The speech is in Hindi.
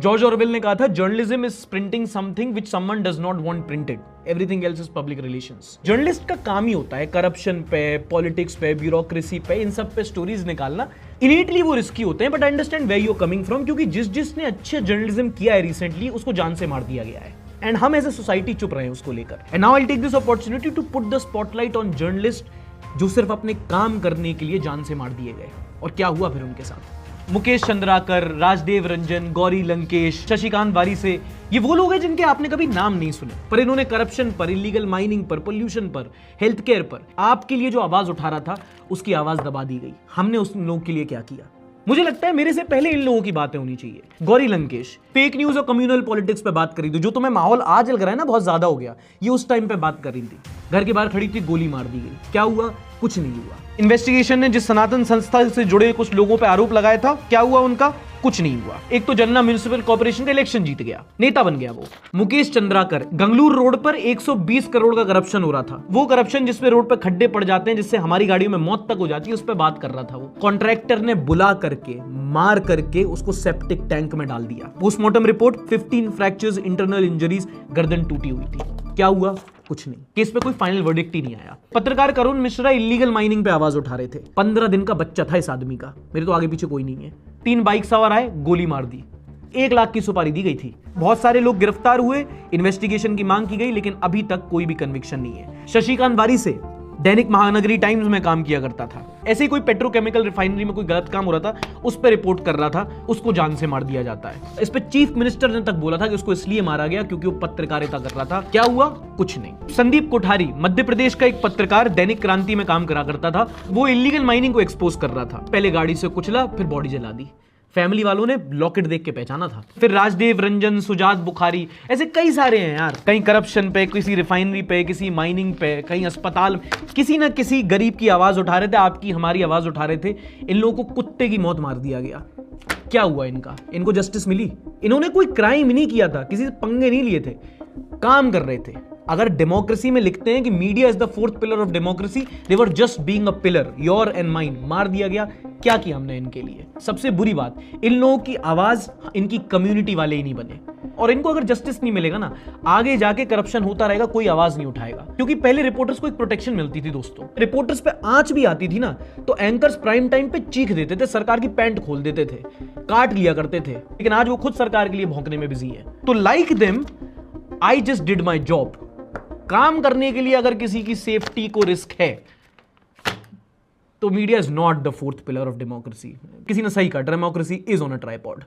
जॉर्ज ऑरवेल ने कहा था, journalism is printing something which someone does not want printed, everything else is public relations. Journalist का काम ही होता है करप्शन पे, पॉलिटिक्स पे, ब्यूरोक्रेसी पे, इन सब पे स्टोरीज निकालना। इनिटली वो रिस्की होते हैं, but I understand where you are coming from, क्योंकि जिसने अच्छे जर्नलिज्म किया है रिसेंटली, उसको जान से मार दिया गया है, एंड हम एज ए सोसाइटी चुप रहे हैं उसको लेकर। And now I take this opportunity to put the spotlight on journalist जो सिर्फ अपने काम करने के लिए जान से मार दिए गए। और क्या हुआ फिर उनके साथ? मुकेश चंद्राकर, राजदेव रंजन, गौरी लंकेश, शशिकांत वारीसे, ये वो लोग हैं जिनके आपने कभी नाम नहीं सुने, पर इन्होंने करप्शन पर, इलीगल माइनिंग पर, पोल्यूशन पर, हेल्थ केयर पर आपके लिए जो आवाज उठा रहा था उसकी आवाज दबा दी गई। हमने उस लोगों के लिए क्या किया? मुझे लगता है मेरे से पहले इन लोगों की बातें होनी चाहिए। गौरी लंकेश फेक न्यूज और कम्युनल पॉलिटिक्स पे बात करी थी, जो तुम्हें माहौल आज लग रहा है ना बहुत ज्यादा हो गया, ये उस टाइम पे बात कर रही थी। घर के बाहर खड़ी थी, गोली मार दी गई। क्या हुआ? कुछ नहीं हुआ। इन्वेस्टिगेशन ने जिस सनातन संस्था से जुड़े कुछ लोगों पे आरोप लगाया था, क्या हुआ उनका? कुछ नहीं हुआ। एक तो जन्ना म्युनिसिपल कॉर्पोरेशन का इलेक्शन जीत गया, नेता बन गया वो। मुकेश चंद्राकर, गंगलूर रोड पर 120 करोड़ का करप्शन हो रहा था, वो करप्शन जिसपे रोड पर खड्डे पड़ जाते हैं, जिससे हमारी गाड़ियों में मौत तक हो जाती है, उस पर बात कर रहा था वो। कॉन्ट्रैक्टर ने बुला करके, मार करके उसको सेप्टिक टैंक में डाल दिया। Postmortem report 15 fractures, internal injuries, गर्दन टूटी हुई थी। क्या हुआ? कुछ नहीं। केस पे कोई फाइनल वर्डिक्ट ही नहीं आया। पत्रकार करुण मिश्रा इलीगल माइनिंग पे आवाज उठा रहे थे। 15 दिन का बच्चा था इस आदमी का, मेरे तो आगे पीछे कोई नहीं है। 3 बाइक सवार आए, गोली मार दी। 1 लाख की सुपारी दी गई थी। बहुत सारे लोग गिरफ्तार हुए, इन्वेस्टिगेशन की मांग की गई, लेकिन अभी तक कोई भी कन्विक्शन नहीं है। शशिकांत वारीसे दैनिक महानगरी टाइम्स में काम किया करता था, ऐसे ही कोई पेट्रोकेमिकल रिफाइनरी में कोई गलत काम हो रहा था, उस पर रिपोर्ट कर रहा था, उसको जान से मार दिया जाता है। इस पे चीफ मिनिस्टर ने तक बोला था कि उसको इसलिए मारा गया क्योंकि वो पत्रकारिता कर रहा था। क्या हुआ? कुछ नहीं। संदीप कोठारी, मध्य प्रदेश का एक पत्रकार, दैनिक क्रांति में काम करा करता था, वो इलीगल माइनिंग को एक्सपोज कर रहा था। पहले गाड़ी से कुचला, फिर बॉडी जला दी। फैमिली वालों ने लॉकेट देख के पहचाना था। फिर राजदेव रंजन, सुजात बुखारी, ऐसे कई सारे हैं यार। कहीं करप्शन पे, किसी रिफाइनरी पे, किसी माइनिंग पे, कहीं अस्पताल, किसी ना किसी गरीब की आवाज उठा रहे थे, आपकी हमारी आवाज उठा रहे थे। इन लोगों को कुत्ते की मौत मार दिया गया। क्या हुआ इनका? इनको जस्टिस मिली? इन्होंने कोई क्राइम नहीं किया था, किसी से पंगे नहीं लिए थे, काम कर रहे थे। अगर डेमोक्रेसी में लिखते हैं कि media is the 4th pillar of democracy, they were just being a pillar, your and mine. मार दिया गया। क्या किया हमने इनके लिए? सबसे बुरी बात, इन लोगों की आवाज इनकी कम्युनिटी वाले ही नहीं बने, और इनको अगर जस्टिस नहीं मिलेगा ना, आगे जाके करप्शन होता रहेगा, कोई आवाज नहीं उठाएगा। क्योंकि पहले रिपोर्टर्स को एक प्रोटेक्शन मिलती थी दोस्तों, रिपोर्टर्स पे आंच भी आती थी ना, तो एंकर्स प्राइम टाइम पे चीख देते थे, सरकार की पैंट खोल देते थे, काट लिया करते थे। लेकिन आज वो खुद सरकार के लिए भौंकने में बिजी है। तो like them, I just did my job. काम करने के लिए अगर किसी की सेफ्टी को रिस्क है, तो media is not the 4th pillar of democracy. किसी ने सही कहा, democracy is on a tripod.